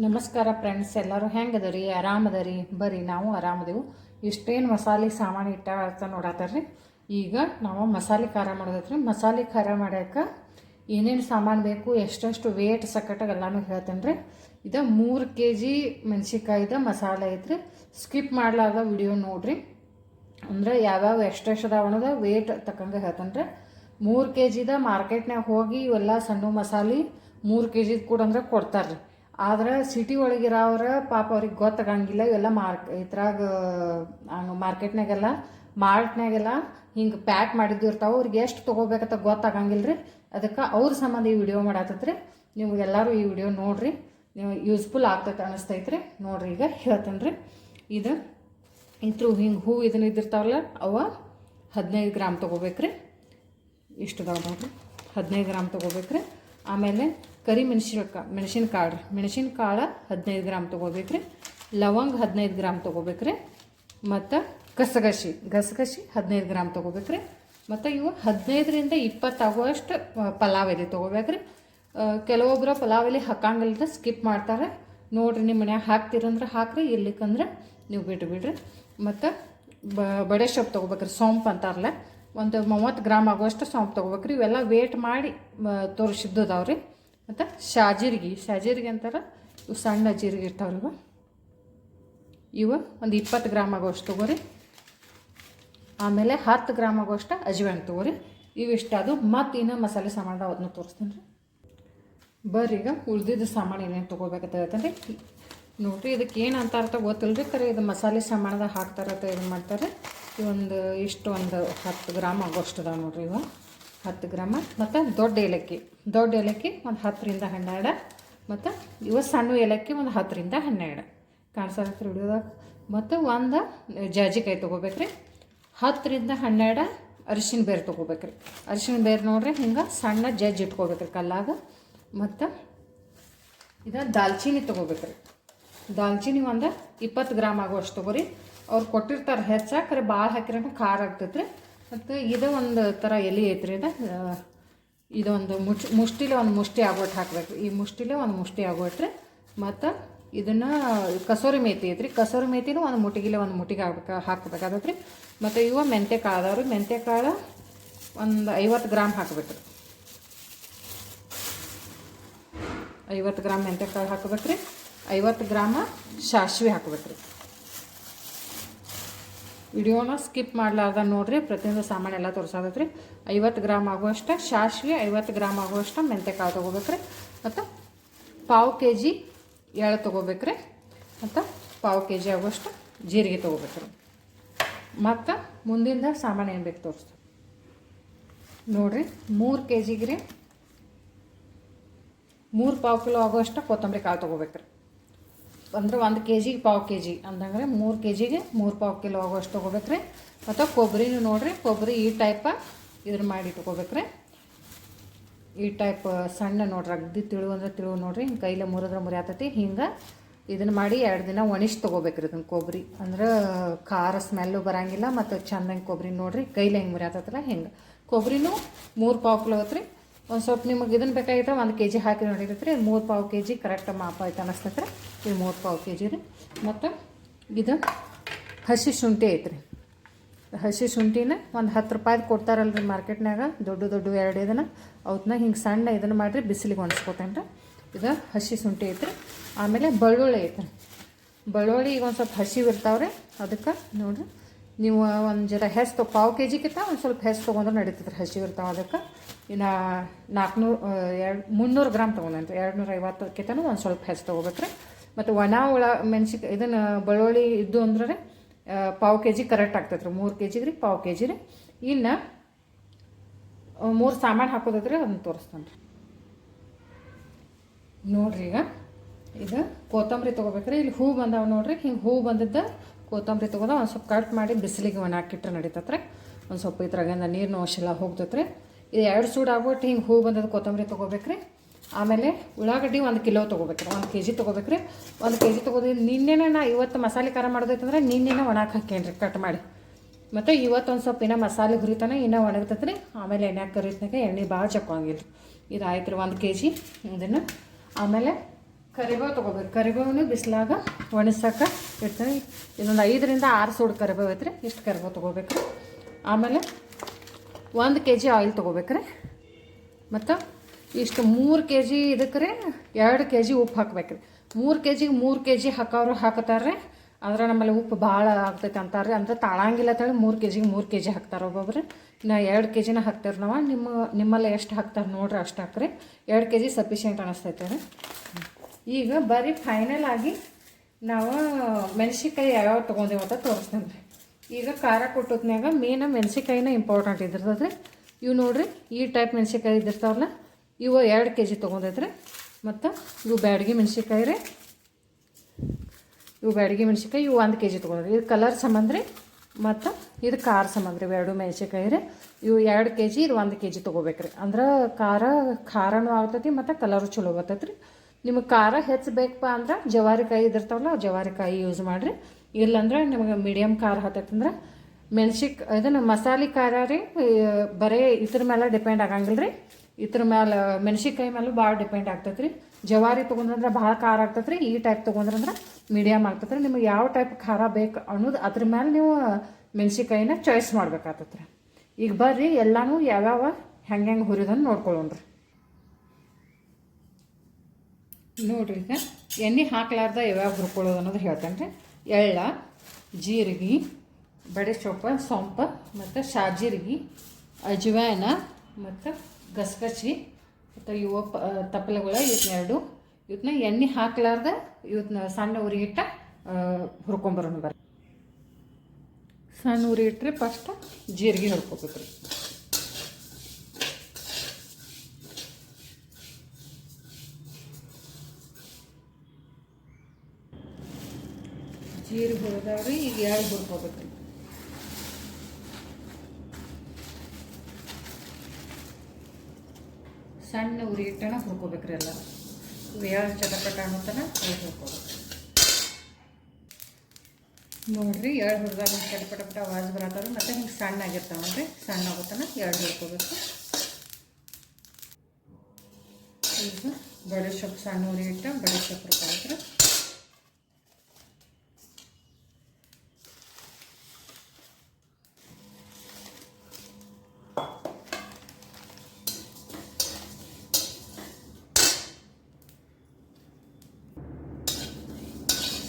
ನಮಸ್ಕಾರ ಫ್ರೆಂಡ್ಸ್, ಎಲ್ಲರೂ ಹೆಂಗದರಿ? ಆರಾಮದರಿ? ಬರ್ರಿ ನಾವು ಆರಾಮದೇವು. ಇಷ್ಟೇನು ಮಸಾಲೆ ಸಾಮಾನು ಇಟ್ಟ ನೋಡತ್ತರ್ರಿ. ಈಗ ನಾವು ಮಸಾಲೆ ಖಾರ ಮಾಡೋದೈತ್ರಿ. ಮಸಾಲೆ ಖಾರ ಮಾಡೋಕೆ ಏನೇನು ಸಾಮಾನು ಬೇಕು, ಎಷ್ಟೆಷ್ಟು ವೇಟ್ ಸಕಟಾಗಿ ಎಲ್ಲನೂ ಹೇಳ್ತೇನೆ ರೀ. ಇದು 3 kg ಮೆಣಸಿನ್ಕಾಯ್ದು ಮಸಾಲೆ ಐತ್ರಿ. ಸ್ಕಿಪ್ ಮಾಡಲಾರ್ದ ವಿಡಿಯೋ ನೋಡಿರಿ. ಅಂದರೆ ಯಾವ್ಯಾವ ಎಷ್ಟೆಷ್ಟು ಅದಾವ ಅನ್ನೋದು ವೇಟ್ ತಕ್ಕಂಗೆ ಹೇಳ್ತೇನೆ ರೀ. 3 kg ಮಾರ್ಕೆಟ್ನಾಗ ಹೋಗಿ ಇವೆಲ್ಲ ಸಣ್ಣ ಮಸಾಲೆ 3 kg ಕೂಡ ಅಂದ್ರೆ ಕೊಡ್ತಾರೆ ರೀ. ಆದ್ರೆ ಸಿಟಿ ಒಳಗಿರೋರ ಪಾಪ ಅವ್ರಿಗೆ ಗೊತ್ತಾಗಂಗಿಲ್ಲ. ಇವೆಲ್ಲ ಇದ್ರಾಗ ಮಾರ್ಕೆಟ್ನಾಗೆಲ್ಲ ಮಾರ್ಟ್ನಾಗೆಲ್ಲ ಹಿಂಗೆ ಪ್ಯಾಕ್ ಮಾಡಿದ್ದು ಇರ್ತಾವೆ. ಅವ್ರಿಗೆ ಎಷ್ಟು ತೊಗೋಬೇಕಂತ ಗೊತ್ತಾಗಂಗಿಲ್ಲ ರೀ. ಅದಕ್ಕೆ ಅವ್ರ ಸಂಬಂಧ ಈ ವಿಡಿಯೋ ಮಾಡತ್ತೈತ್ರಿ. ನೀವು ಎಲ್ಲರೂ ಈ ವಿಡಿಯೋ ನೋಡಿರಿ, ನೀವು ಯೂಸ್ಫುಲ್ ಆಗ್ತೈತೆ ಅನ್ನಿಸ್ತೈತ್ರಿ. ನೋಡಿರಿ, ಈಗ ಹೇಳ್ತೇನೆ ರೀ. ಇದು ಹಿಂಗೆ ಹೂವು ಇದನ್ನ ಇದ್ದಿರ್ತಾವಲ್ಲ, ಅವ 15 ಗ್ರಾಮ್ ತೊಗೋಬೇಕ್ರಿ. ಇಷ್ಟದಾವ ನೋಡಿರಿ, 15 ಗ್ರಾಮ್ ತೊಗೋಬೇಕ್ರಿ. ಆಮೇಲೆ ಕರಿ ಮೆಣಸಿನ್ಕಾಳು 15 ಗ್ರಾಮ್ ತೊಗೋಬೇಕ್ರಿ. ಲವಂಗ 15 ಗ್ರಾಮ್ ತೊಗೋಬೇಕ್ರಿ. ಮತ್ತು ಗಸಗಸಿ 15 ಗ್ರಾಮ್ ತೊಗೋಬೇಕ್ರಿ. ಮತ್ತು ಇವು 15ರಿಂದ 20 ಆಗುವಷ್ಟು ಪಲಾವ್ ಎಲೆ ತೊಗೋಬೇಕ್ರಿ. ಕೆಲವೊಬ್ಬರು ಪಲಾವ್ ಎಲೆ ಹಾಕಂಗಿಲ್ಲ, ಸ್ಕಿಪ್ ಮಾಡ್ತಾರೆ. ನೋಡಿರಿ, ನಿಮ್ಮ ಮನ್ಯಾಗ ಹಾಕ್ತಿರಂದ್ರೆ ಹಾಕ್ರಿ, ಇರ್ಲಿಕ್ಕಂದ್ರೆ ನೀವು ಬಿಡ್ರಿ. ಮತ್ತು ಬಡೆ ಸೊಪ್ಪು ತೊಗೋಬೇಕ್ರಿ. ಸೋಂಪು ಅಂತಾರಲ್ಲ, ಒಂದು 30 ಗ್ರಾಮ್ ಆಗುವಷ್ಟು ಸೋಂಪು ತೊಗೋಬೇಕ್ರಿ. ಇವೆಲ್ಲ ವೇಟ್ ಮಾಡಿ ತೋರಿಸಿದ್ದದಾವ್ರಿ. ಮತ್ತು ಶಾಜೀರಿಗೆ ಅಂತಾರೆ, ಇವು ಸಣ್ಣ ಜೀರಿಗೆ ಇರ್ತಾವ್ರಿ. ಇವು ಒಂದು 20 ಗ್ರಾಮ್ ಆಗೋಷ್ಟು ತೊಗೋರಿ. ಆಮೇಲೆ 10 ಗ್ರಾಮ್ ಆಗೋಷ್ಟು ಅಜ್ವಾನ ತೊಗೋರಿ. ಇವಿಷ್ಟ ಅದು. ಮತ್ತು ಇನ್ನೂ ಮಸಾಲೆ ಸಾಮಾನು ಅದನ್ನ ತೋರಿಸ್ತೀನಿ ರೀ. ಬರ್ರಿ, ಈಗ ಉಳ್ದಿದ್ದು ಸಾಮಾನು ಏನೇನು ತೊಗೋಬೇಕಂತ ಹೇಳ್ತೇನೆ ರೀ. ನೋಡಿರಿ, ಇದಕ್ಕೆ ಏನು ಅಂತಾರತ ಗೊತ್ತಿಲ್ಲ ರೀ. ಕರೆ ಇದು ಮಸಾಲೆ ಸಾಮಾನದಾಗ ಹಾಕ್ತಾರತ್ತ ಇದು ಮಾಡ್ತಾರೆ. ಒಂದು 10 ಗ್ರಾಮ್ ಆಗೋಷ್ಟು ಅದಾವೆ ನೋಡಿರಿ. ಇವು 10 ಗ್ರಾಮ. ಮತ್ತು ದೊಡ್ಡ ಏಲಕ್ಕಿ ಒಂದು 10ರಿಂದ 12. ಮತ್ತು ಇವು ಸಣ್ಣ ಏಲಕ್ಕಿ ಒಂದು 10ರಿಂದ 12 ಕಾಣಿಸತ್ತೆ ವಿಡಿಯೋದಾಗ. ಮತ್ತು ಒಂದು ಜಾಜಿಕಾಯಿ ತೊಗೋಬೇಕ್ರಿ. 10ರಿಂದ 12 ಅರಿಶಿನ ಬೇರೆ ತೊಗೋಬೇಕ್ರಿ. ಅರಿಶಿನ ಬೇರೆ ನೋಡ್ರಿ, ಹಿಂಗೆ ಸಣ್ಣ ಜಜ್ಜಿ ಇಟ್ಕೋಬೇಕ್ರಿ ಕಲ್ಲಾಗ. ಮತ್ತು ಇದು ದಾಲ್ಚಿನ್ನಿ ತೊಗೋಬೇಕ್ರಿ. ದಾಲ್ಚಿನ್ನಿ ಒಂದು 20 ಗ್ರಾಮ್ ಆಗುವಷ್ಟು ತೊಗೋರಿ. ಅವ್ರು ಕೊಟ್ಟಿರ್ತಾರೆ ಹೆಚ್ಚಾಕರೆ, ಭಾಳ ಹಾಕಿರೋಕೆ ಖಾರ ಆಗ್ತೈತೆ ರೀ. ಮತ್ತು ಇದು ಒಂದು ಥರ ಎಲೆ ಐತ್ರಿ. ಇದೊಂದು ಮುಷ್ಟಿಲೆ ಒಂದು ಮುಷ್ಟಿ ಆಗೋಟ್ಟು ಹಾಕ್ಬೇಕು. ಈ ಮುಷ್ಟಿಲೆ ಒಂದು ಮುಷ್ಟಿ ಆಗೋಟ್ರಿ. ಮತ್ತು ಇದನ್ನು ಕಸೂರಿ ಮೇಥಿ ಐತ್ರಿ. ಕಸೂರಿ ಮೇಥಿನೂ ಒಂದು ಮುಟ್ಟಿಗೆ ಹಾಕ್ಬೇಕಾಗತ್ತೆ ರೀ. ಮತ್ತು ಇವು ಮೆಂತ್ಯಕಾಳು ಅದಾವ್ರಿ. ಮೆಂತ್ಯಕಾಳು ಒಂದು 50 ಗ್ರಾಮ್ ಹಾಕ್ಬೇಕ್ರಿ. 50 ಗ್ರಾಮ್ ಮೆಂತ್ಯಕಾಳು ಹಾಕ್ಬೇಕ್ರಿ. 50 ಗ್ರಾಮ ಸಾಸಿವೆ ಹಾಕ್ಬೇಕ್ರಿ. ವಿಡಿಯೋನ ಸ್ಕಿಪ್ ಮಾಡಲಾರ್ದ ನೋಡಿರಿ, ಪ್ರತಿಯೊಂದು ಸಾಮಾನು ಎಲ್ಲ ತೋರಿಸೋದೈತ್ರಿ. 50 ಗ್ರಾಮ್ ಆಗುವಷ್ಟು ಸಾಸಿವೆ, 50 ಗ್ರಾಮ್ ಆಗುವಷ್ಟು ಮೆಂತ್ಯಕಾಳು ತೊಗೋಬೇಕ್ರಿ. ಮತ್ತು 1/4 kg ಎಳ್ಳು ತೊಗೋಬೇಕ್ರಿ. ಮತ್ತು 1/4 kg ಆಗುವಷ್ಟು ಜೀರಿಗೆ ತೊಗೋಬೇಕ್ರಿ. ಮತ್ತು ಮುಂದಿನ ಸಾಮಾನು ಏನು ಬೇಕು ತೋರಿಸ್ತೀವಿ ನೋಡಿರಿ. 3 kg ರೀ 3/4 ಕಿಲೋ ಆಗುವಷ್ಟು ಕೊತ್ತಂಬರಿ ಕಾಳು ತೊಗೋಬೇಕ್ರಿ. ಅಂದ್ರೆ 1 kg 1/4 kg ಅಂದಂಗೆ 3 kgಗೆ 3/4 ಕಿಲೋ ಆಗುವಷ್ಟು ತೊಗೋಬೇಕ್ರಿ. ಮತ್ತು ಕೊಬ್ಬರಿನೂ ನೋಡಿರಿ, ಕೊಬ್ಬರಿ ಈ ಟೈಪ ಇದನ್ನು ಮಾಡಿ ಇಟ್ಕೋಬೇಕ್ರಿ. ಈ ಟೈಪ್ ಸಣ್ಣ ನೋಡ್ರಿ, ಅಗ್ದಿ ತಿಳು ಅಂದ್ರೆ ತಿಳು ನೋಡಿರಿ. ಹಿಂಗೆ ಕೈಲೇ ಮುರಿದ್ರೆ ಮುರಿಯಾತೈತಿ. ಹಿಂಗೆ ಇದನ್ನು ಮಾಡಿ 2 ದಿನ ಒಣಗಿಸಿ ತೊಗೋಬೇಕ್ರಿ. ಇದನ್ನು ಕೊಬ್ಬರಿ ಅಂದ್ರೆ ಖಾರ ಸ್ಮೆಲ್ಲು ಬರೋಂಗಿಲ್ಲ. ಮತ್ತು ಚೆಂದಂಗೆ ಕೊಬ್ಬರಿ ನೋಡಿರಿ, ಕೈಲೇ ಹೆಂಗೆ ಮುರಿಯಾತೈತಲ್ಲ ಹಿಂಗೆ. ಕೊಬ್ಬರಿನೂ 3/4 ಕಿಲೋ ಐತ್ರಿ. ಒಂದು ಸ್ವಲ್ಪ ನಿಮಗೆ ಇದನ್ನು ಬೇಕಾಗಿತ್ತು 1 kg ಹಾಕಿ ನೋಡಿರತ್ರಿ. 3/4 kg ಕರೆಕ್ಟ್ ಮಾಪ ಐತೆ ಅನ್ನಿಸ್ತೈತ್ರಿ. ಇದು 3/4 kg ರೀ. ಮತ್ತು ಇದು ಹಸಿ ಶುಂಠಿ ಐತ್ರಿ. ಹಸಿ ಶುಂಠಿನ ಒಂದು 10 ರೂಪಾಯ್ದು ಕೊಡ್ತಾರಲ್ರಿ ಮಾರ್ಕೆಟ್ನಾಗ, ದೊಡ್ಡ 2 ಇದನ್ನು. ಅವನ್ನ ಹಿಂಗೆ ಸಣ್ಣ ಇದನ್ನು ಮಾಡಿರಿ, ಬಿಸಿಲಿಗೆ ಒಣಸ್ಕೊತೇನೆ ರೀ. ಇದು ಹಸಿ ಶುಂಠಿ ಐತ್ರಿ. ಆಮೇಲೆ ಬೆಳ್ಳುಳ್ಳಿ ಐತ್ರಿ. ಬೆಳ್ಳುಳ್ಳಿ ಈಗ ಒಂದು ಸ್ವಲ್ಪ ಹಸಿವು ಇರ್ತಾವ್ರಿ. ಅದಕ್ಕೆ ನೋಡಿರಿ, ನೀವು ಒಂದು ಜರ ಹೆಚ್ಚು 1/4 kgಕ್ಕಿಂತ ಒಂದು ಸ್ವಲ್ಪ ಹೆಚ್ಚು ತೊಗೊಂಡ್ರೆ ನಡೀತೈತ್ರಿ. ಹಸಿವು ಇರ್ತಾವೆ. ಅದಕ್ಕೆ ಇನ್ನು 300 ಗ್ರಾಮ್ ತೊಗೊಂಡೇನ್ರಿ. 250ಕ್ಕಿಂತನೂ ಒಂದು ಸ್ವಲ್ಪ ಹೆಚ್ಚು ತೊಗೋಬೇಕ್ರಿ. ಮತ್ತು ಮೆಣಸಿನ್ಕಾಯಿ ಇದನ್ನು ಬೆಳ್ಳುಳ್ಳಿ ಇದ್ದು ಅಂದ್ರೆ 1/4 kg ಕರೆಕ್ಟ್ ಆಗ್ತೈತೆ ರೀ. 3 kg ರೀ 1/4 kg ರೀ. ಇನ್ನು 3 ಸಾಮಾನು ಹಾಕೋದೈತ್ರಿ, ಅದನ್ನು ತೋರಿಸ್ತಾನೆ ರೀ. ನೋಡಿರಿ, ಈಗ ಇದು ಕೊತ್ತಂಬರಿ ತೊಗೋಬೇಕ್ರಿ. ಇಲ್ಲಿ ಹೂ ಬಂದಾವೆ ನೋಡಿರಿ. ಹಿಂಗೆ ಹೂ ಬಂದಿದ್ದ ಕೊತ್ತಂಬರಿ ತೊಗೊಂಡು ಒಂದು ಸ್ವಲ್ಪ ಕಟ್ ಮಾಡಿ ಬಿಸಿಲಿಗೆ ಹಾಕಿಟ್ರೆ ನಡೀತತ್ರಿ. ಒಂದು ಸ್ವಲ್ಪ ಇದ್ರಾಗಿಂದ ನೀರಿನ ಅಂಶ ಎಲ್ಲ ಹೋಗ್ತೈತ್ರಿ. ಇದು 2 ಸೂಡು ಆಗ್ಬಿಟ್ಟು ಹಿಂಗೆ ಹೂ ಬಂದದ್ದು ಕೊತ್ತಂಬರಿ ತೊಗೋಬೇಕ್ರಿ. ಆಮೇಲೆ ಉಳ್ಳಾಗಡ್ಡಿ 1 ಕಿಲೋ ತೊಗೋಬೇಕ್ರಿ. 1 kg ತೊಗೋಬೇಕ್ರಿ. 1 kg ತೊಗೋದು ನಿನ್ನೆನೇ ನಾ ಇವತ್ತು ಮಸಾಲೆ ಖಾರ ಮಾಡೋದೈತಂದ್ರೆ ನಿನ್ನೆನೇ ಒಣಕ್ಕೆ ಹಾಕೇನ್ರಿ ಕಟ್ ಮಾಡಿ. ಮತ್ತು ಇವತ್ತೊಂದು ಸ್ವಲ್ಪ ಇನ್ನೂ ಮಸಾಲೆ ಹುರಿತಾನೆ ಇನ್ನೂ ಒಣಗ್ತೈತೆ ರೀ. ಆಮೇಲೆ ಎಣ್ಣೆ ಕರಿತ್ನಾಗ ಎಣ್ಣೆ ಭಾಳ ಚಕ್ಕೋಂಗಿಲ್ಲ ರೀ. ಇದು ಆಯ್ತು ರೀ 1 kg ಇದನ್ನು. ಆಮೇಲೆ ಕರಿಬೇವು ತೊಗೋಬೇಕು. ಕರಿಬೇವನ್ನ ಬಿಸಿಲಾಗ ಒಣಸಕ್ಕೆ ಇಡ್ತೀನಿ. ಇದೊಂದು 5ರಿಂದ 6 ಸೂಡು ಕರಿಬೇವು ಐತ್ರಿ. ಇಷ್ಟು ಕರಿಬೇವು ತೊಗೋಬೇಕು. ಆಮೇಲೆ 1 kg ಆಯಿಲ್ ತೊಗೋಬೇಕ್ರಿ. ಮತ್ತು ಇಷ್ಟು 3 kg ಇದಕ್ಕೆ ರೀ 2 kg ಉಪ್ಪು ಹಾಕ್ಬೇಕ್ರಿ. 3 kgಗೆ 3 kg ಹಾಕೋರು ಹಾಕತಾರೆ. ಅಂದ್ರೆ ನಮ್ಮಲ್ಲಿ ಉಪ್ಪು ಭಾಳ ಆಗ್ತೈತೆ ಅಂತಾರೆ. ಅಂದ್ರೆ ತಾಳಂಗಿಲ್ಲ ಅಂತೇಳಿ 3 kgಗೆ 3 kg ಹಾಕ್ತಾರೆ ಒಬ್ಬೊಬ್ರು. ನಾ 2 kgನ ಹಾಕ್ತಾರೆ ನಾವು. ನಿಮ್ಮಲ್ಲಿ ಎಷ್ಟು ಹಾಕ್ತಾರೆ ನೋಡ್ರಿ ಅಷ್ಟು ಹಾಕ್ರಿ. 2 kg ಸಫಿಷಿಯೆಂಟ್ ಅನ್ನಿಸ್ತೈತೆ ರೀ. ಈಗ ಬರೀ ಫೈನಲ್ ಆಗಿ ನಾವು ಮೆಣಸಿನ್ಕಾಯಿ ಯಾವ್ಯಾವ ತೊಗೊಂಡೇವು ಅಂತ ತೋರಿಸ್ತೇನೆ ರೀ. ಈಗ ಖಾರ ಕೊಟ್ಟದ್ನಾಗ ಮೇನ್ ಮೆಣಸಿನ್ಕಾಯಿನ ಇಂಪಾರ್ಟೆಂಟ್ ಇದ್ದಿರ್ತದೆ ರೀ. ಇವು ನೋಡಿರಿ, ಈ ಟೈಪ್ ಮೆಣಸಿನ್ಕಾಯಿ ಇದ್ದಿರ್ತಾವಲ್ಲ, ಇವು 2 kg ತೊಗೊಂಡೈತ್ರಿ. ಮತ್ತು ಇವು ಬ್ಯಾಡಗಿ ಮೆಣಸಿನ್ಕಾಯಿ ರೀ. ಇವು ಬ್ಯಾಡಗಿ ಮೆಣಸಿನ್ಕಾಯಿ ಇವು 1 kg ತೊಗೊಂಡ್ರಿ. ಇದು ಕಲರ್ ಸಂಬಂಧ ರೀ, ಮತ್ತು ಇದು ಖಾರ ಸಂಬಂಧ ರೀ. 2 ಮೆಣಸಿನ್ಕಾಯಿ ರೀ. ಇವು 2 kg, ಇದು 1 kg ತೊಗೋಬೇಕ್ರಿ. ಅಂದ್ರೆ ಖಾರನೂ ಆಗ್ತೈತಿ ಮತ್ತು ಕಲರು ಚಲೋ ಬರ್ತೈತೆ ರೀ. ನಿಮಗೆ ಖಾರ ಹೆಚ್ಚಬೇಕಪ್ಪ ಅಂದ್ರೆ ಜವಾರಿಕಾಯಿ ಇದಿರ್ತಾವಲ್ಲ, ಜವಾರಿಕಾಯಿ ಯೂಸ್ ಮಾಡಿರಿ. ಇಲ್ಲಂದ್ರೆ ನಿಮಗೆ ಮೀಡಿಯಮ್ ಖಾರ ಹತ್ತೈತಂದ್ರೆ ಇದನ್ನು ಮಸಾಲೆ ಖಾರ ರೀ. ಬರೀ ಇದ್ರ ಮೇಲೆ ಡಿಪೆಂಡ್ ಆಗಂಗಿಲ್ಲ ರೀ. ಇದ್ರ ಮೇಲೆ ಮೆಣಸಿನ್ಕಾಯಿ ಮೇಲೂ ಭಾಳ ಡಿಪೆಂಡ್ ಆಗ್ತೈತೆ ರೀ. ಜವಾರಿ ತೊಗೊಂಡ್ರಂದ್ರೆ ಭಾಳ ಖಾರ ಆಗ್ತೈತೆ ರೀ. ಈ ಟೈಪ್ ತೊಗೊಂಡ್ರಂದ್ರೆ ಮೀಡಿಯಮ್ ಆಗ್ತೈತೆ ರೀ. ನಿಮಗೆ ಯಾವ ಟೈಪ್ ಖಾರ ಬೇಕು ಅನ್ನೋದು ಅದ್ರ ಮೇಲೆ ನೀವು ಮೆಣಸಿನ್ಕಾಯಿನ ಚಾಯ್ಸ್ ಮಾಡ್ಬೇಕಾಗ್ತೈತೆ ರೀ. ಈಗ ಬರ್ರಿ ಎಲ್ಲನೂ ಯಾವ್ಯಾವ ಹೆಂಗೆ ಹುರಿದನ್ನು ನೋಡ್ಕೊಳ್ಳೋಣ ರೀ. ನೋಡಿರಿ, ಈಗ ಎಣ್ಣೆ ಹಾಕ್ಲಾರ್ದ ಯಾವ್ಯಾವ ಹುರ್ಕೊಳ್ಳೋದು ಅನ್ನೋದು ಹೇಳ್ತೇನೆ ರೀ. ಎಳ್ಳ, ಜೀರಿಗೆ, ಬಡೆಸೊಪ್ಪು, ಸೊಂಪು, ಮತ್ತು ಶಾಜೀರಿಗೆ, ಅಜ್ವಾನ, ಮತ್ತು ಗಸಗಸಿ, ಮತ್ತು ಇವು ತಪ್ಪಲೆಗಳು ಇವನ್ನೆರಡು. ಇವನ್ನ ಎಣ್ಣೆ ಹಾಕ್ಲಾರ್ದ ಇವನ್ನ ಸಣ್ಣ ಉರಿ ಇಟ್ಟ ಹುರ್ಕೊಂಬರೋಣ ಬರ್ರಿ. ಸಣ್ಣ ಉರಿ ಇಟ್ಟರೆ ಫಸ್ಟ್ ಜೀರಿಗೆ ಹುರ್ಕೋಬೇಕು ರೀ. ಜೀರಿಗೆ ಹುರಿದವ್ರಿ. ಈಗ ಎಳ್ಳು ಹುರ್ಕೋಬೇಕು ರೀ. ಸಣ್ಣ ಉರಿ ಇಟ್ಟನ ಹುರ್ಕೋಬೇಕ್ರಿ ಎಲ್ಲ. ಎಳ್ಳು ಚಟಪಟ ಅನ್ನೋತನ ಎಳ್ಳು ಹುರ್ಕೋಬೇಕು ನೋಡಿರಿ. ಎಳ್ಳು ಹುರಿದಾಗ ಚಟಪಟ ಆವಾಜ್ ಬರತ್ತವ್ರಿ. ಮತ್ತು ಹಿಂಗೆ ಸಣ್ಣ ಆಗಿರ್ತಾವೆ ನೋಡಿರಿ. ಸಣ್ಣ ಆಗುತ್ತಾನ ಎಳ್ಳು ಹುರ್ಕೋಬೇಕು. ಈಗ ಬಡೆಸೊಪ್ಪು ಸಣ್ಣ ಉರಿ ಇಟ್ಟು ಬಡೆಸೊಪ್ಪು ಹುರ್ಕೋಬೇಕ್ರಿ.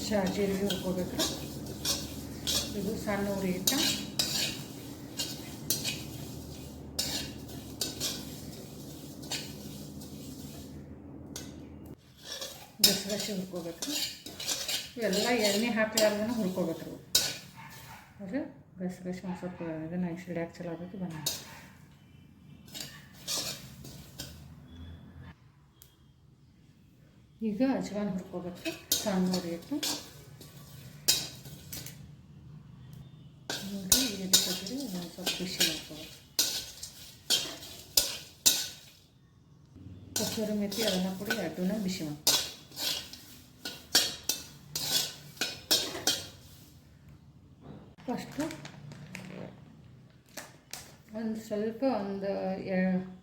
ಶಾಜೀರಿಗೆ ಹುರ್ಕೋಬೇಕ್ರಿ. ಇದು ಸಣ್ಣ ಉರಿ ಇಟ್ಟ ಗಸಗಸಿ ಹುರ್ಕೋಬೇಕ್ರಿ. ಇವೆಲ್ಲ ಎಣ್ಣೆ ಹಾಕ್ಲಾರ್ದನ ಹುರ್ಕೋಬೇಕ್ರಿ. ನೋಡ್ರಿ, ಗಸಗಸಿ ಒಂದು ಸ್ವಲ್ಪ ಇದನ್ನು ಸಿಡಿಯಾಕೆ ಚಲೋ ಆಗಬೇಕು. ಬನ್ನಿ, ಈಗ ಅಜ್ವಾನ ಹುರ್ಕೋಬೇಕು. ಸಣ್ಣ ಉರಿ ಇಟ್ಟು ನೋಡಿ, ಇದಕ್ಕೆ ಒಂದು ಸ್ವಲ್ಪ ಬಿಸಿ ಮಾಡ್ಕೋಬೇಕು. ಕಸೂರಿ ಮೆಥಿ ಅದನ್ನು ಕೂಡ ಎರಡನ್ನ ಬಿಸಿ ಮಾಡ್ಕೋಬೇಕು. ಫಸ್ಟು ಒಂದು ಸ್ವಲ್ಪ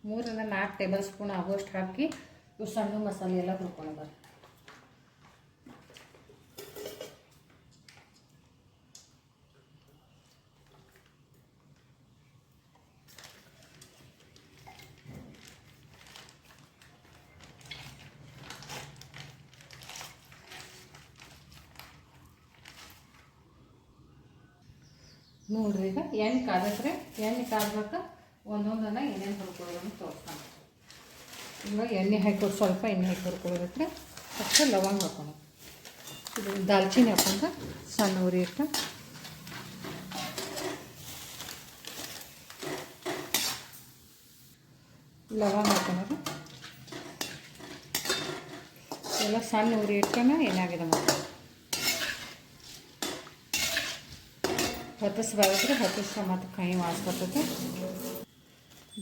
3ರಿಂದ 4 ಟೇಬಲ್ ಸ್ಪೂನ್ ಆಗೋಷ್ಟು ಹಾಕಿ ಇವು ಸಣ್ಣ ಮಸಾಲೆ ಎಲ್ಲ ಹುರ್ಕೊಳ್ಳೋದು. ನೋಡ್ರಿ, ಈಗ ಎಣ್ಣೆ ಕಾದತ್ರೆ. ಎಣ್ಣೆ ಕಾದ್ಬೇಕು. ಒಂದೊಂದನ್ನು ಏನೇನು ಹುರ್ಕೊಳ್ಳೋದನ್ನು ತೋರಿಸ್ತಾನೆ. ಇವಾಗ ಎಣ್ಣೆ ಹಾಕೋದು, ಸ್ವಲ್ಪ ಎಣ್ಣೆ ಹಾಕಿ ಹುರ್ಕೊಳ್ಳೋದಕ್ಕೆ ಫಸ್ಟ್ ಲವಂಗ ಹಾಕೋಣ. ಇದು ದಾಲ್ಚಿನ್ನಿ ಹಾಕೊಂಡು ಸಣ್ಣ ಉರಿ ಇಟ್ಟು ಲವಂಗ ಹಾಕೋದು. ಎಲ್ಲ ಸಣ್ಣ ಉರಿ ಇಟ್ಕೊಂಡು ಏನಾಗಿದೆ ಮಾಡಿ ಹೊತ್ತಿಸ್ಬಾರ್ದ್ರೆ ಹೊತ್ತಿಸ್ಕ ಮತ್ತು ಕೈ ಮಾಡಿಸ್ಕೊತೈತೆ.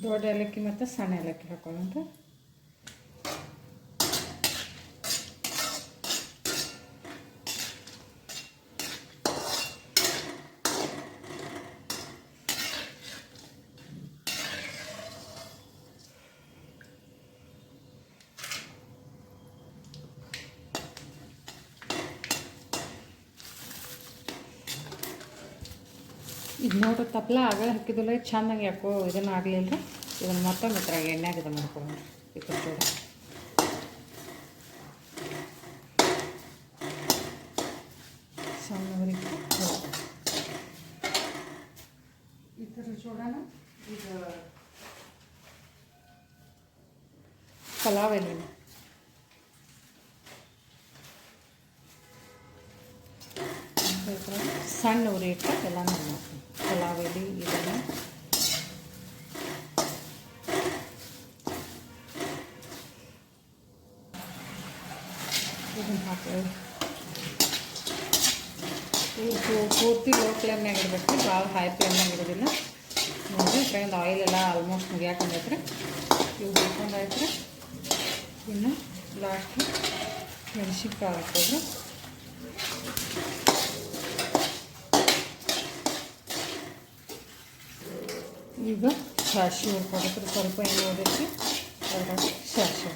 ದೊಡ್ಡ ಏಲಕ್ಕಿ ಮತ್ತು ಸಣ್ಣ ಏಲಕ್ಕಿ ಹಾಕೊಳ್ಳೋಂಥ. ಇದು ನೋಡ್ರಿ ತಪ್ಪಲ ಆಗಲೇ ಹಾಕಿದಿಲ್ಲ ಚೆನ್ನಾಗಿ ಯಾಕೋ ಇದನ್ನು ಆಗಲಿಲ್ಲ ರೀ. ಇದನ್ನು ಮತ್ತೊಮ್ಮೆ ಇದ್ರಾಗ ಎಣ್ಣೆಗೆ ಇದು ಮಾಡ್ಕೊಂಡು ಈ ಥರ ಸಣ್ಣವರಿಗೆ ಈ ಥರ ನೋಡೋಣ. ಇದು ಪಲಾವ್ ಎಲೆ ಸಣ್ಣ ಉರಿ ಇಟ್ಟು ಎಲ್ಲ ಮಾಡ್ತೀನಿ. ಪಲಾವ್ ಎಲೆ ಇದನ್ನು ಇದನ್ನು ಹಾಕಿ ಪೂರ್ತಿ ಲೋ ಫ್ಲೇಮ್ನಾಗ ಇಡಬೇಕು, ಭಾಳ ಹೈ ಫ್ಲೇಮ್ನಾಗ ಇಡೋದಿಲ್ಲ. ನೋಡಿ ಇದ್ರಾಗಿಂದ ಆಯಿಲ್ ಎಲ್ಲ ಆಲ್ಮೋಸ್ಟ್ ಮುಗಿಯಾಕೊಂಡೈತ್ರಿ. ಇವು ಹುರ್ಕೊಂಡಾಯ್ತು. ಇನ್ನು ಲಾಸ್ಟ್ ಮೆಣಸಿನ್ಕಾಯಿ ಹಾಕೋದು. ಈಗ ಸಾಸಿವೆ ಹುರ್ಕೊಬೇಕು. ಸ್ವಲ್ಪ ಎಣ್ಣೆ ಹೊಡೆಸಿ ಅದ್ರಾಗ ಸಾಸಿವೆ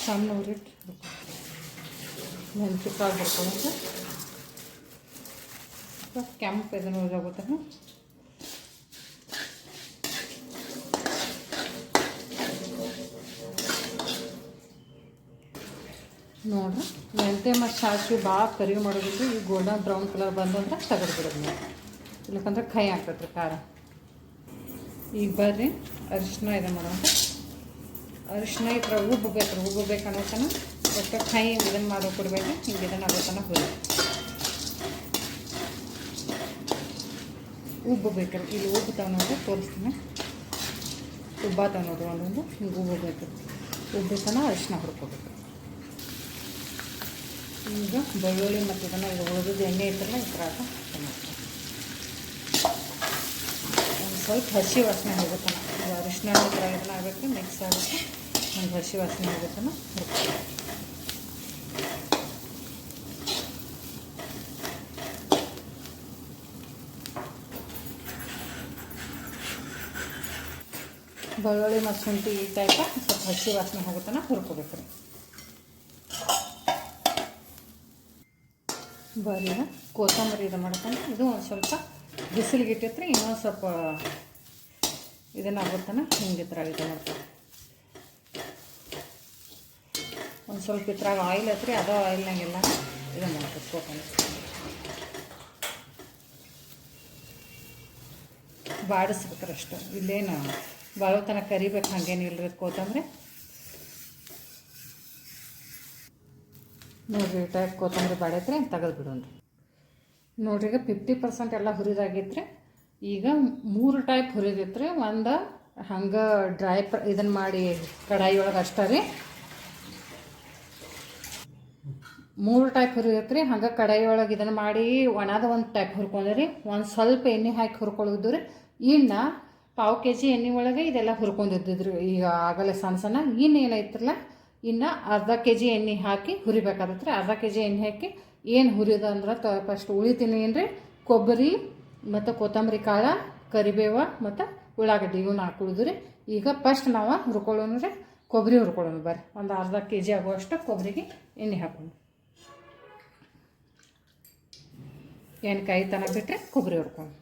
ಸಣ್ಣ ಉರಿಟ್ಟು ಮೆಣಸಿನ್ಕಾಯಿ ಬರ್ಕೊಂಡು ಕೆಂಪು ಇದನ್ನು ಉರಿಯಾಗುತ್ತೆ. ನೋಡ್ರಿ ಮೆಂತ್ಯ ಮತ್ತು ಸಾಸಿವೆ ಭಾಳ ಕರಿ ಮಾಡೋದಿಲ್ಲ. ಈ ಗೋಲ್ಡನ್ ಬ್ರೌನ್ ಕಲರ್ ಬಂದಂದ್ರೆ ತೆಗೆದ್ಬಿಡೋದು ನೀವು, ಇಲ್ಲಕಂದ್ರೆ ಕೈ ಹಾಕ್ತೈತೆ ರೀ ಖಾರ. ಈಗ ಬರ್ರಿ ಅರಿಶಿನ ಇದು ಮಾಡೋಂಥ ಅರಿಶಿನ ಈ ಥರ ಉಬ್ಬಬೇಕು ರೀ. ಉಬ್ಬಬೇಕು ಅನ್ನೋತನ ಒಟ್ಟು ಕೈ ಇದನ್ನು ಮಾಡೋ ಕೊಡಬೇಕು. ಹಿಂಗೆ ಇದನ್ನು ಆಗೋತನ ಹುರಿ ಉಬ್ಬಬೇಕ್ರಿ. ಇಲ್ಲಿ ಉಬ್ಬುತ್ತಾವೆ ನೋಡ್ರಿ, ತೋರಿಸ್ತೀನಿ. ಉಬ್ಬಾತಾವೆ ನೋಡ್ರಿ ಒಂದೊಂದು ಹಿಂಗೆ ಉಬ್ಬಬೇಕು. ಉಬ್ಬತನ ಅರಿಶಿನ ಹುರ್ಕೋಬೇಕು. ಈಗ ಬೆಳ್ಳುಳ್ಳಿ ಮತ್ತು ಇದನ್ನು ಇದು ಉಳಿದಿದ್ದು ಎಣ್ಣೆ ಇತ್ತಲ್ಲ ಈ ಥರ ಒಂದು ಸ್ವಲ್ಪ ಹಸಿ ವಾಸನೆ ಹೋಗುತ್ತಾನ. ಇದು ಅರಿಶಿನ ಈ ಥರ ಇದನ್ನ ಆಗಬೇಕು, ಮಿಕ್ಸ್ ಆಗುತ್ತೆ. ಒಂದು ಹಸಿ ವಾಸನೆ ಹೋಗುತ್ತಾನ ಹುರ್ಕೋಬೇಕು. ಬೆಳ್ಳುಳ್ಳಿ ಮತ್ತು ಶುಂಠಿ ಈ ಟೈಪ ಸ್ವಲ್ಪ ಹಸಿ ವಾಸನೆ ಹೋಗುತ್ತಾನ ಹುರ್ಕೋಬೇಕು ರೀ. ಬರೀ ಕೊತ್ತಂಬರಿ ಇದು ಮಾಡ್ಕೊಂಡು ಇದು ಒಂದು ಸ್ವಲ್ಪ ಬಿಸಿಲಿಗೆ ಇಟ್ಟಿರ್ತೀರಿ. ಇನ್ನೊಂದು ಸ್ವಲ್ಪ ಇದನ್ನು ಆಗುತ್ತಾನೆ ಹಿಂಗೆ ಇದ್ರಾಗ ಇದು ಮಾಡ್ತಾರೆ. ಒಂದು ಸ್ವಲ್ಪ ಇದ್ರಾಗ ಆಯಿಲ್ ಐತ್ರಿ, ಅದೋ ಆಯಿಲ್ನಾಗೆಲ್ಲ ಇದು ಮಾಡ್ತಾರೆ ಕೊತ್ತಂಬರಿ. ಬಾಡಿಸ್ಬೇಕ್ರಿ ಅಷ್ಟು. ಇಲ್ಲೇನು ಭಾಳ ತನಕ ಕರಿಬೇಕು ಹಾಗೇನಿಲ್ಲ ರೀ ಕೊತ್ತಂಬರಿ. ನೋಡಿರಿ ಈ ಟೈಪ್ ಕೊತ್ತಂಬರಿ ಬಾಡೈತ್ರಿ ತೆಗೆದು ಬಿಡೋಣ್ರಿ. ನೋಡ್ರಿ ಈಗ 50% ಎಲ್ಲ ಹುರಿದಾಗೈತ್ರಿ. ಈಗ 3 ಟೈಪ್ ಹುರಿದೈತ್ರಿ. ಒಂದು ಹಂಗೆ ಡ್ರೈ ಇದನ್ನು ಮಾಡಿ ಕಡಾಯಿ ಒಳಗೆ ಅಷ್ಟೇ ರೀ. 3 ಟೈಪ್ ಹುರಿದೈತ್ರಿ. ಹಂಗೆ ಕಡಾಯಿ ಒಳಗೆ ಇದನ್ನು ಮಾಡಿ ಒಣದ ಒಂದು ಟೈಪ್ ಹುರ್ಕೊಂಡ್ರಿ. ಒಂದು ಸ್ವಲ್ಪ ಎಣ್ಣೆ ಹಾಕಿ ಹುರ್ಕೊಳ್ಳೋದು ರೀ. ಇನ್ನು 1/4 kg ಎಣ್ಣೆ ಒಳಗೆ ಇದೆಲ್ಲ ಹುರ್ಕೊಂಡಿದ್ದಿದ್ರಿ. ಈಗ ಆಗಲೇ ಸಣ್ಣ ಸಣ್ಣ ಇನ್ನು ಏನೈತ್ರಲ್ಲ ಇನ್ನು ಅರ್ಧ kg ಎಣ್ಣೆ ಹಾಕಿ ಹುರಿಬೇಕಾಗತ್ತೆ. ಅರ್ಧ kg ಎಣ್ಣೆ ಹಾಕಿ ಏನು ಹುರಿದ ಅಂದ್ರೆ ಫಸ್ಟ್ ಉಳಿತೀನಿ ಏನ್ರಿ ಕೊಬ್ಬರಿ ಮತ್ತು ಕೊತ್ತಂಬರಿ ಕಾಳು, ಕರಿಬೇವ ಮತ್ತು ಉಳ್ಳಾಗಡ್ಡಿ ಇವನ್ನ ಹಾಕೊಳ್ಳೋದು ರೀ. ಈಗ ಫಸ್ಟ್ ನಾವು ಹುರ್ಕೊಳ್ಳೋಣ ರೀ. ಕೊಬ್ಬರಿ ಹುರ್ಕೊಳ್ಳೋಣ ಬರ್ರಿ. ಒಂದು ಅರ್ಧ kg ಆಗುವಷ್ಟು ಕೊಬ್ಬರಿಗೆ ಎಣ್ಣೆ ಹಾಕೊಂಡು ಎಣ್ಣೆ ಕಾಯಿ ತನಕ ಬಿಟ್ಟರೆ ಕೊಬ್ಬರಿ ಹುರ್ಕೊಂಡು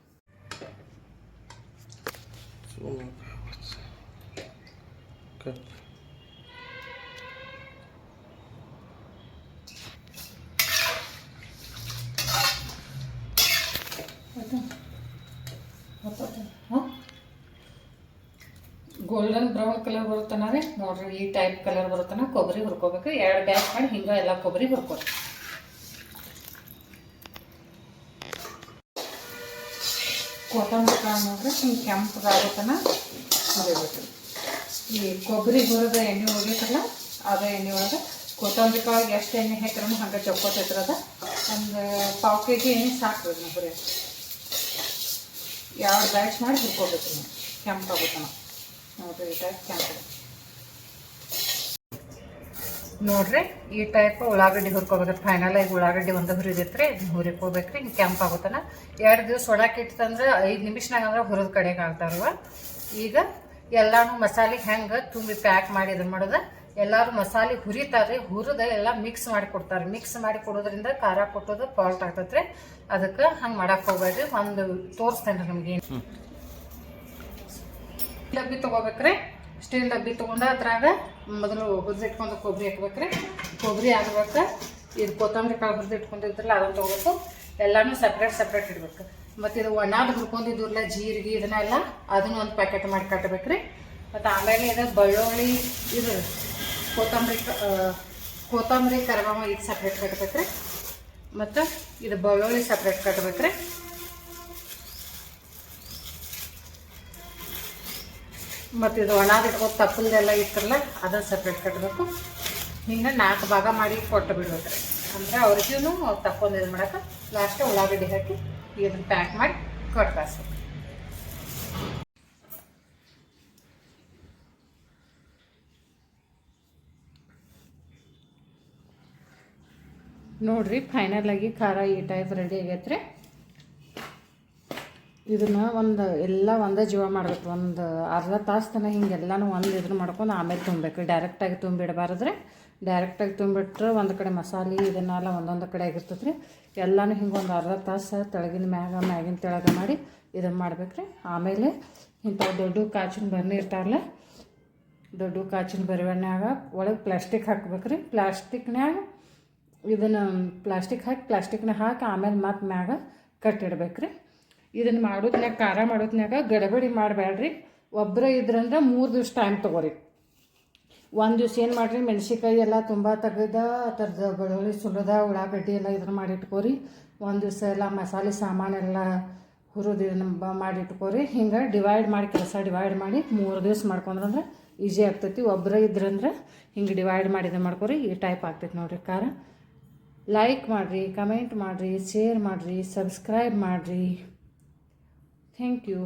ಗೋಲ್ಡನ್ ಬ್ರೌನ್ ಕಲರ್ ಬರುತ್ತಾನ ರೀ. ನೋಡ್ರಿ ಈ ಟೈಪ್ ಕಲರ್ ಬರುತ್ತಾನ ಕೊಬ್ಬರಿ ಹುರ್ಕೋಬೇಕು. 2 ಬ್ಯಾಚ್ ಮಾಡಿ ಹಿಂಗೆ ಎಲ್ಲ ಕೊಬ್ಬರಿ ಹುರ್ಕೋರಿ. ಕೊತ್ತಂಬರಿ ಕಾಳು ನೋಡ್ರಿ ಹಿಂಗೆ ಕೆಂಪಗಾಗುತ್ತಾನ ಹುರಿಬೇಕು. ಈ ಕೊಬ್ಬರಿ ಹುರಿದ ಎಣ್ಣೆ ಹೋಗೈತಲ್ಲ ಅದ ಎಣ್ಣೆ ಒಳಗೆ ಕೊತ್ತಂಬರಿ ಕಾಳಿಗೆ ಎಷ್ಟು ಎಣ್ಣೆ ಹಾಕಿರೂ ಹಂಗೆ ಚೊಕ್ಕೋತೈತ್ರದ. ಒಂದು 1/4 kg ಎಣ್ಣೆ ಸಾಕು ರೀ ಹುರಿ. 2 ಬ್ಯಾಚ್ ಮಾಡಿ ಹುರ್ಕೋಬೇಕು ನೀವು. ಕೆಂಪಾಗುತ್ತಾನ ನೋಡ್ರಿ ಈ ಟೈಪ್ ಕೆಂಪು. ನೋಡ್ರಿ ಈ ಟೈಪ್ ಉಳ್ಳಾಗಡ್ಡಿ ಹುರ್ಕೋಬೇಕು. ಫೈನಲ್ ಆಗಿ ಉಳ್ಳಾಗಡ್ಡಿ ಒಂದು ಹುರಿದೈತ್ರಿ. ಇದನ್ನ ಹುರಿಕೋಬೇಕ್ರಿ. ಹಿಂಗೆ ಕೆಂಪಾಗುತ್ತಾನ. 2 ದಿವಸ ಒಳಕ್ಕೆ ಇಟ್ಟಂದ್ರೆ 5 ನಿಮಿಷನಾಗ ಅಂದ್ರೆ ಹುರಿದ ಕಡೆಗೆ ಆಗ್ತಾರವ. ಈಗ ಎಲ್ಲಾನು ಮಸಾಲೆ ಹೆಂಗೆ ತುಂಬಿ ಪ್ಯಾಕ್ ಮಾಡಿ ಇದನ್ನು ಮಾಡೋದು ಎಲ್ಲರೂ ಮಸಾಲೆ ಹುರಿತಾರೆ, ಹುರಿದ ಎಲ್ಲ ಮಿಕ್ಸ್ ಮಾಡಿ ಕೊಡ್ತಾರೆ. ಮಿಕ್ಸ್ ಮಾಡಿ ಕೊಡೋದ್ರಿಂದ ಖಾರ ಕೊಟ್ಟೋದು ಫಾಲ್ಟ್ ಆಗ್ತೈತ್ರಿ. ಅದಕ್ಕೆ ಹಂಗೆ ಮಾಡಕ್ಕೆ ಹೋಗ್ಬೇಡ್ರಿ. ಒಂದು ತೋರಿಸ್ತೇನೆ ರೀ ನಿಮ್ಗೆ. ಡಬ್ಬಿ ತೊಗೋಬೇಕ್ರಿ. ಸ್ಟೀಲ್ ಡಬ್ಬಿ ತೊಗೊಂಡು ಅದ್ರಾಗ ಮೊದಲು ಹುರಿದಿಟ್ಕೊಂಡು ಕೊಬ್ಬರಿ ಹಾಕ್ಬೇಕ್ರಿ. ಕೊಬ್ಬರಿ ಆಗ್ಬೇಕು. ಇದು ಕೊತ್ತಂಬರಿ ಕಾಳು ಹುರಿದಿಟ್ಕೊಂಡಿದ್ರಲ್ಲ ಅದನ್ನು ತೊಗೋಬೇಕು. ಎಲ್ಲನೂ ಸಪ್ರೇಟ್ ಇಡ್ಬೇಕು. ಮತ್ತು ಇದು ಒಣಾದ ಹುರ್ಕೊಂಡಿದ್ರಲ್ಲ ಜೀರಿಗೆ ಇದನ್ನೆಲ್ಲ ಅದನ್ನು ಒಂದು ಪ್ಯಾಕೆಟ್ ಮಾಡಿ ಕಟ್ಟಬೇಕ್ರಿ. ಮತ್ತು ಆಮೇಲೆ ಇದು ಬೆಳ್ಳುಳ್ಳಿ ಇದು ಕೊತ್ತಂಬರಿ ಕರಿಬೇವು ಇದು ಸಪ್ರೇಟ್ ಕಟ್ಬೇಕ್ರಿ. ಮತ್ತು ಇದು ಬೆಳ್ಳುಳ್ಳಿ ಸಪ್ರೇಟ್ ಕಟ್ಬೇಕ್ರಿ. ಮತ್ತು ಇದು ಒಣಾದ ಇಟ್ಕೊಂಡು ತಪ್ಪಲ್ದೆಲ್ಲ ಇತ್ತರಲ್ಲ ಅದನ್ನು ಸಪ್ರೇಟ್ ಕಟ್ಟಬೇಕು. ಹಿಂಗೆ 4 ಭಾಗ ಮಾಡಿ ಕೊಟ್ಟು ಬಿಡ್ಬೇಕ್ರಿ. ಅಂದರೆ ಅವ್ರಿಗೂ ತಕ್ಕೊಂಡು ಇದು ಮಾಡೋಕೆ ಲಾಸ್ಟ್ ಉಳ್ಳಾಗಡ್ಡಿ ಹಾಕಿ ಇದನ್ನು ಪ್ಯಾಕ್ ಮಾಡಿ ಕೊಟ್ಟು ಕಳಿಸ್ಬೇಕು. ನೋಡಿರಿ, ಫೈನಲಾಗಿ ಖಾರ ಈ ಟೈಪ್ ರೆಡಿ ಆಗೈತ್ರಿ. ಇದನ್ನು ಒಂದೇ ಜೀವ ಮಾಡ್ಬೇಕು. ಒಂದು ಅರ್ಧ ತಾಸು ತನಕ ಹಿಂಗೆಲ್ಲನೂ ಇದನ್ನು ಮಾಡ್ಕೊಂಡು ಆಮೇಲೆ ತುಂಬಬೇಕು. ಡೈರೆಕ್ಟಾಗಿ ತುಂಬಿಡಬಾರ್ದ್ರಿ. ಡೈರೆಕ್ಟಾಗಿ ತುಂಬಿಟ್ರೆ ಒಂದು ಕಡೆ ಮಸಾಲೆ ಇದನ್ನೆಲ್ಲ ಒಂದೊಂದು ಕಡೆ ಆಗಿರ್ತದೆ ರೀ. ಎಲ್ಲನೂ ಹಿಂಗೆ ಒಂದು ಅರ್ಧ ತಾಸು ಮ್ಯಾಗಿನ ತೆಳಗೆ ಮಾಡಿ ಇದನ್ನು ಮಾಡ್ಬೇಕ್ರಿ. ಆಮೇಲೆ ಇಂಥ ದೊಡ್ಡ ಕಾಚಿನ ಬರಣಿ ಇರ್ತಾರಲ್ಲ, ದೊಡ್ಡ ಕಾಚಿನ ಬರಿವಣ್ಯಾಗ ಒಳಗೆ ಪ್ಲಾಸ್ಟಿಕ್ ಹಾಕ್ಬೇಕ್ರಿ. ಪ್ಲಾಸ್ಟಿಕ್ನಾಗ ಇದನ್ನು ಪ್ಲಾಸ್ಟಿಕ್ನಾಗ ಹಾಕಿ ಆಮೇಲೆ ಮತ್ತೆ ಮ್ಯಾಗ ಕಟ್ಟಿಡ್ಬೇಕ್ರಿ. ಇದನ್ನು ಮಾಡೋದ್ನಾಗ ಖಾರ ಮಾಡೋದ್ನಾಗ ಗಡಬಡಿ ಮಾಡಬೇಡ್ರಿ. ಒಬ್ಬರೇ ಇದ್ರಂದ್ರೆ 3 ದಿವ್ಸ ಟೈಮ್ ತೊಗೋರಿ. 1 ದಿವ್ಸ ಏನು ಮಾಡಿರಿ, ಮೆಣಸಿನ್ಕಾಯಿ ಎಲ್ಲ ತುಂಬ ತೆಗೆದ ಥರದ ಬೆಳ್ಳುಳ್ಳಿ ಸುಲಿದ ಉಳ್ಳಾಗಡ್ಡಿ ಎಲ್ಲ ಇದನ್ನು ಮಾಡಿಟ್ಕೋರಿ. 1 ದಿವಸ ಎಲ್ಲ ಮಸಾಲೆ ಸಾಮಾನೆಲ್ಲ ಹುರಿದು ಇದನ್ನು ಮಾಡಿಟ್ಕೋರಿ. ಹಿಂಗೆ ಡಿವೈಡ್ ಮಾಡಿ 3 ದಿವ್ಸ ಮಾಡ್ಕೊಂಡ್ರಂದ್ರೆ ಈಸಿ ಆಗ್ತೈತಿ. ಒಬ್ಬರೇ ಇದ್ರಂದ್ರೆ ಹಿಂಗೆ ಡಿವೈಡ್ ಮಾಡಿ ಇದನ್ನು ಮಾಡ್ಕೋರಿ. ಈ ಟೈಪ್ ಆಗ್ತೈತಿ ನೋಡಿರಿ ಖಾರ. ಲೈಕ್ ಮಾಡಿರಿ, ಕಮೆಂಟ್ ಮಾಡಿರಿ, ಶೇರ್ ಮಾಡಿರಿ, ಸಬ್ಸ್ಕ್ರೈಬ್ ಮಾಡಿರಿ. Thank you.